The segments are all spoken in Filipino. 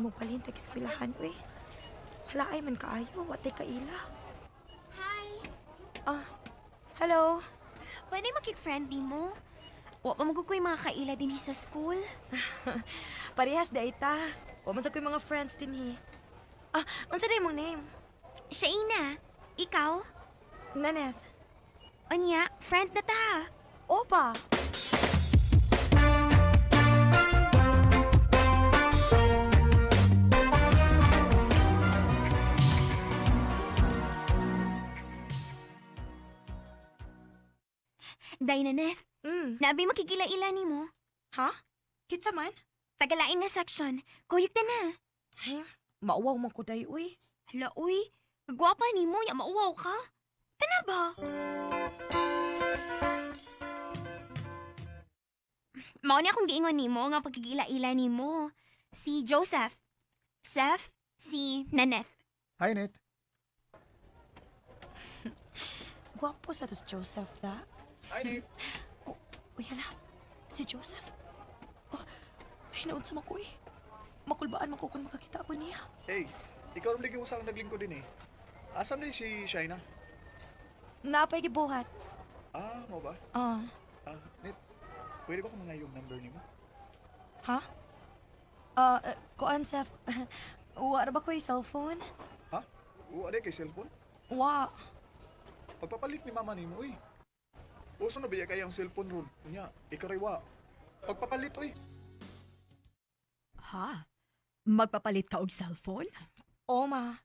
mo palintag eskwelahan, uy. Halaay man kaayo, watay kaila. Hi! Ah, hello. Pwede makik-friend di mo? Wa pa magukoy mga kaila din sa school? Parehas da ita. O man sa ko'y mga friends din hi. Ah, unsa na imong name? Shaina, ikaw? Naneth. Anya, friend na ta. Opa. Day Naneth, Mm. nabi makikila-ila ni mo. Ha? Kitsa man? Tagalain nga section, kuyog ta na. Ay, mauwaw man ko day, uy. Hala, uy, kagwapa ni mo, ya mauwaw ka. Tana ba? Mao ni akong giingon ni mo nga pagkigila-ila ni mo. Si Joseph. Seth, si Naneth. Hi, Net. Gwapo sa tos Joseph da. Hi, Net. Uy, hala. Si Joseph. Oh, ay, naunsa man ko eh. Makulbaan man ko kung makakita ko niya. Hey, ikaw rin lagi usang naglingkod din eh. Asam din si Shaina? Napay gibuhat. Ah, mo ba? Ah, Net, pwede ba ko mga yung number ni mo? ha? Kuan, Seth. Wa ba ko yung cellphone? Ha? Uwa kay cellphone? Wa. Pagpapalit ni mama ni mo, uy. Uso na biya kayang cellphone ron. Kunya, ikaw rin wa. Pagpapalit, uy. Ha? Magpapalit ka og cellphone? O, ma.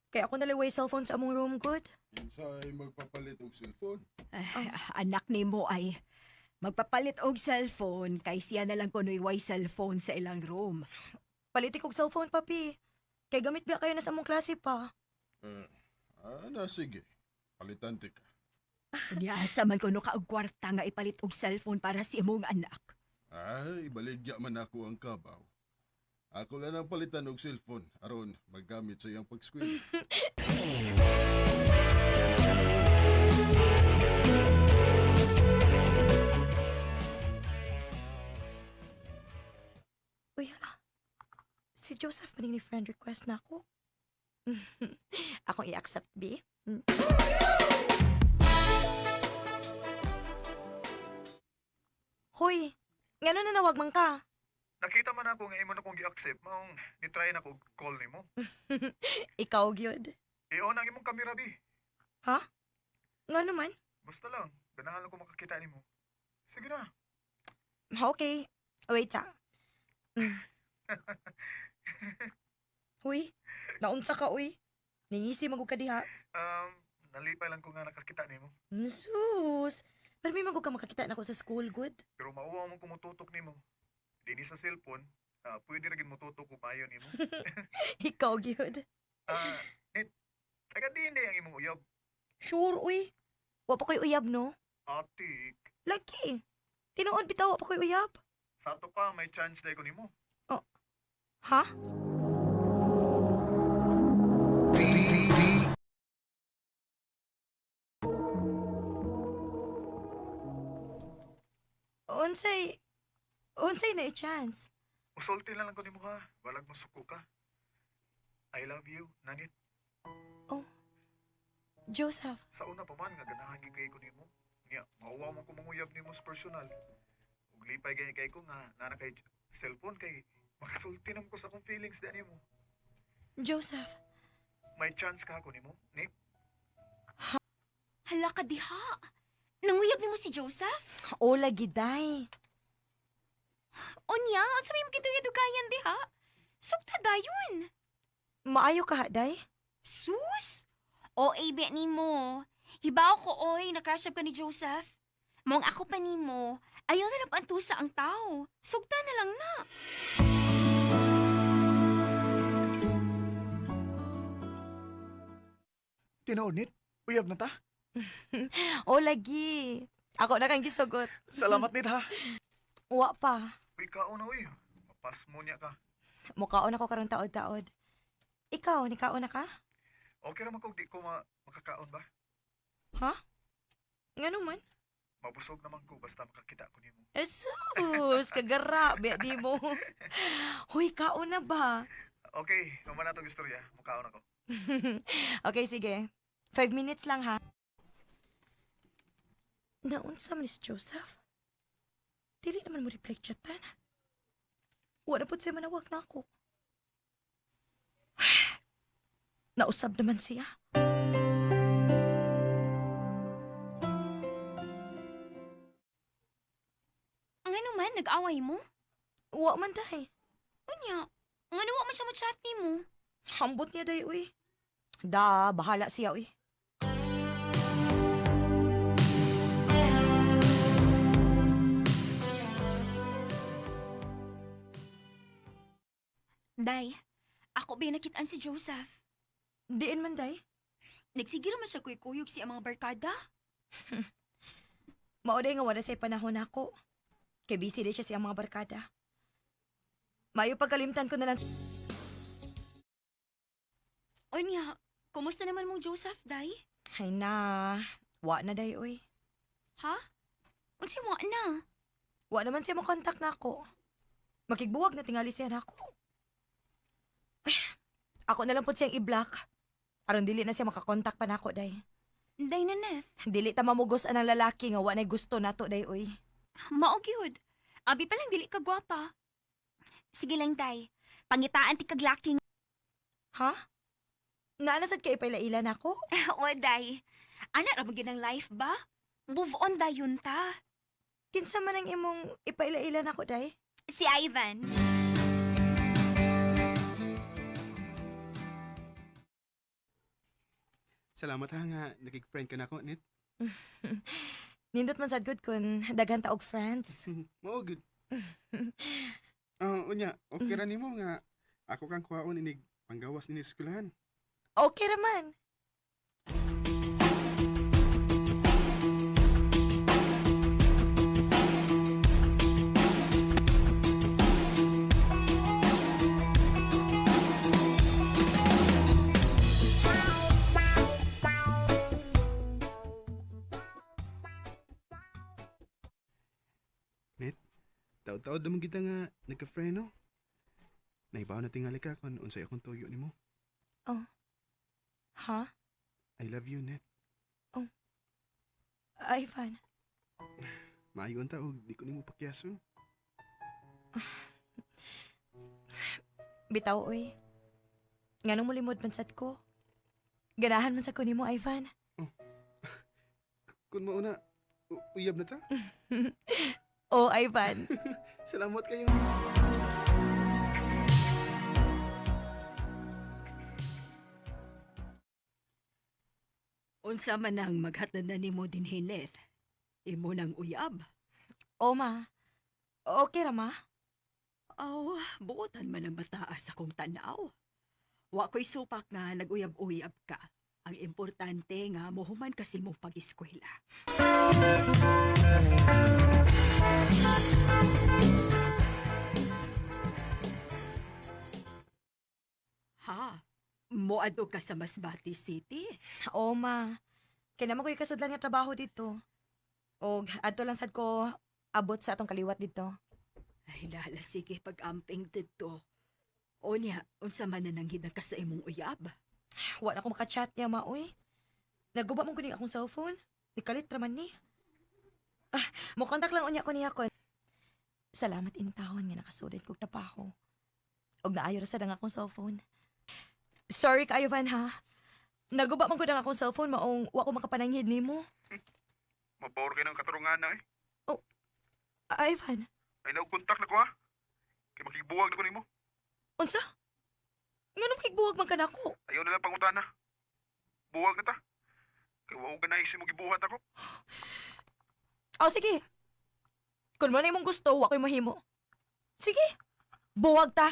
Kaya ako naliway cellphone sa among room, good? Insay magpapalit og cellphone. Anak ni mo ay magpapalit og cellphone kay siya na lang kunoy way cellphone sa ilang room. Palitik og cellphone, papi. Kaya gamit ba kayo na sa among klase pa? Sige. Palitan ti ka. Unyasa man kuno ka og kwarta nga ipalit og cellphone para sa imong anak. Ibaligya man ako ang kabaw. Ako lang ang palitan og cellphone aron maggamit sa iyang pag-eskwela. Uy, hala. Si Joseph maning ni friend request na ako. Akong i-accept, B. Hoy, ngano na nawag man ka? Nakita man ako nga imo na kong gi-accept, maong nitry na ko call ni mo. Ikaw, gyud. I-on ang imong kamera, bi. Ha? Ngano man? Basta lang, ganahan lang ko makakita ni mo. Sige na. Okay. Wait, sa. Huy, naunsa ka, uy. Ningisi magug ka diha. Nalipay lang ko nga nakakita ni mo. Sus. Pero may magug ka makakita na ako sa school, good? Pero mauwa mo kumututok ni mo. Dini sa cellphone, pwede rin mututok kung mayo ni mo. Ikaw, gyud. Net, taga di hindi ang imong uyab. Sure, uy. Wa pa ko'y uyab, no? Atik, Lagi. Tinuod bitaw, wa pa ko'y uyab. sa to ka may chance dahil ko ni mo. Ha? Unsay na chance? Usulti lang ko ni mo ha, walag mo suko ka. I love you, nanit. Joseph, Sa una pa man nga ganahan gyud kay ko nimo. Nya, mauwa mo ko manguyab nimo sa personal. Ug lipay gani kay ko nga nana kay cellphone kay makasulti nam ko sa akong feelings da nimo. Joseph. May chance ka ako nimo, ni? Hala ka diha. Nanguyab ni mo si Joseph? O lagi, day. Onya, at sabi mo kituyadugayan diha. Sugta dayon. Maayo ka, day? Sus! O, ibe ni mo. Hibaw ko, oy, nakrush ka ni Joseph. Mong ako pa ni mo, ayaw na napantusa ang tao. Sugta na lang na. Tinuod nit, uyab na ta. O lagi. Ako na kang gisugot. Salamat nit ha. Wa pa. Uy, kaon na uy. Mapas mo niya ka. Mukaon ako karong taod-taod. Ikaw, nikaon na ka? Okay ra man kung di ko makakaon ba? Ha? Ngano man? Mabusog naman ko basta makakita ko nimo. Jesus, kagara, di mo. Hoy, kaon na ba? Okay, naman na itong istorya. Mukhaon ako. Okay, sige. 5 minutes lang, ha? Naunsa man si Joseph? Dili naman mo reply chatan. Wala po siya manawag na ako. Nausab naman siya. Ang ano man, nag-away mo? Wa man day. Unya, ang ano man siya mo-chat ni mo? Hambot niya day, uy. Da, bahala siya, uy. Day, ako ba nakitaan si Joseph? Diin man day. Nagsigiro man siya kuyog si ang mga barkada. Mauday nga wala sa'y panahon ako. Kay busy din siya siyang mga barkada. Mayo pagkalimtan ko na lang. Unya, kumusta naman mong Joseph, Day? Ay na, wa na day, uy. Ha? Unsi mo na? Wa naman siya mo contact na ako. Makigbuwag na tingali siya na ako. Ay, ako na lang po siyang i-block. Aron dili na siya makakontak pa na ako, day. Day na Neth. Dili ta mamugos ang lalaki nga wa nay gusto nato, day, uy. Mao gyud. Abi pa lang dili ka gwapa. Sige lang, Day. Pangitaan ti kaglaki. Ha? Naanasad ka ipailailan ako? O, Day. Ana ra magin ang life ba? Move on dayon ta. Kinsa man ang imong ipailailan ako, day? Si Ivan. Salamat ha nga, nagig-friend ka na ako, Nit. Nindot man sad good kun daghan ta og friends. Mao good. Unya, okay ra nimo nga ako kang kuhaon inig panggawas ni eskwelahan. Okay raman. Taod-taod naman kita nga nagka-friend, no? Naibaw na tingali ka kung unsay akong tuyo nimo. Ha? I love you, Net. Ivan. Maayo ang taog, di ko nimo pakyason. Bitaw, uy. Nganong mo limod man sad ko? Ganahan man sa ko nimo, Ivan. Kung mauna, uyab na ta. Oh, Ivan. Salamat kayo. Unsa man ang maghatad na nimo din Hineth? Imo nang uyab. Oh, ma. Okay ra, ma? Aw, buotan man ang mataas akong tanaw. Wa ko'y supak nga nag-uyab-uyab ka. Ang importante nga mohuman kasi mong pag-eskwela. Ha? Moadto ka sa Masbate City? Oo, ma. Kaya naman ko yung kasudlan nga trabaho dito. O, adto lang sad ko abot sa atong kaliwat dito. Ay, lala, sige, pag-amping dito. O niya, unsa man na nang hinag ka sa imong uyab? Wala ko makachat niya, ma, uy. Naguba mong kuning akong cellphone. Nikalit raman ni. Mo kontak lang unya ko niya kon. Salamat in taon nga nakasulit kog trabaho. Og naayo ra sad ang akong cellphone. Sorry kayo, Van, ha? Naguba man gud ang akong cellphone maong wa ko makapananghid nimo. Mapower kayo ng katurungan na eh. Ivan, Ay naugkontak na ko ha. Kaya makibuwag na ko nimo. unsa? Nganong kigbuwag man ka nako? Ayaw na lang pangutana. Buwag na ta. Kaya wao ganay mo gibuhat ako. Oh, sige. Kung mo na imong gusto, wa ko'y mahimo. Sige. Buwag ta.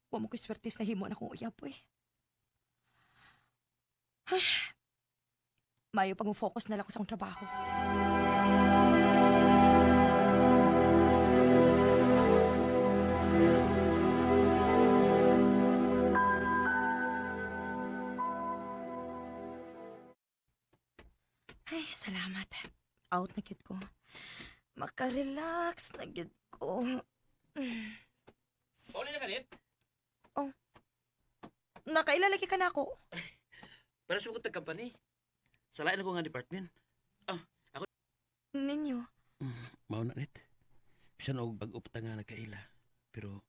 Wa mo ko'y swertis na himo na kong uyap, eh. Mayo pag mo focus na lang ko sa akong trabaho. Ay, salamat. Out na cute ko. Makarelax na gid ko. Pauli na kanit. Nakailalaki ka na ako. Para sa mga company. Salain ako nga department. Ninyo. Mao na nit. Bisan og bag-upta nga nagkaila. Pero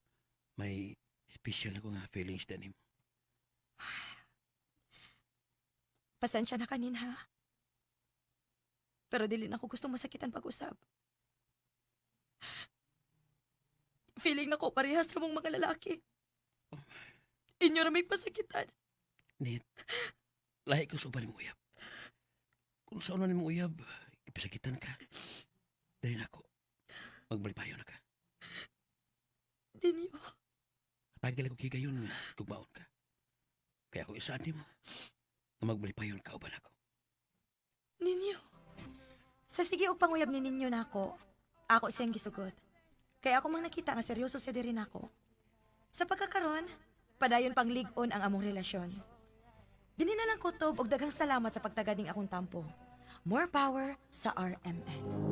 may special ako nga feelings din mo. Pasensya na kanin ha. Pero dili na ako gusto masakitan pag-usap. Feeling na ko parehas na mong mga lalaki. Inyo na may pasakitan. Nit. Lahi ko sa uban mo uyab. Kung saan na mo uyab, ipasakitan ka. Dali na ako. Magbalipayo na ka. Ninyo. Tagil ako kigayon nga tugmaon ka. Kaya ako isaan mo na magbalipayon ka uban ako. Ninyo. Sa sige og panguyab ni ninyo na ako siyang gisugot. Kaya ako mang nakita nga seryoso siya diri nako. Sa pagkakaron, padayon pang lig-on ang among relasyon. Dinhi na lang kutob og daghang salamat sa pagtaganing akong tampo. More power sa RMN.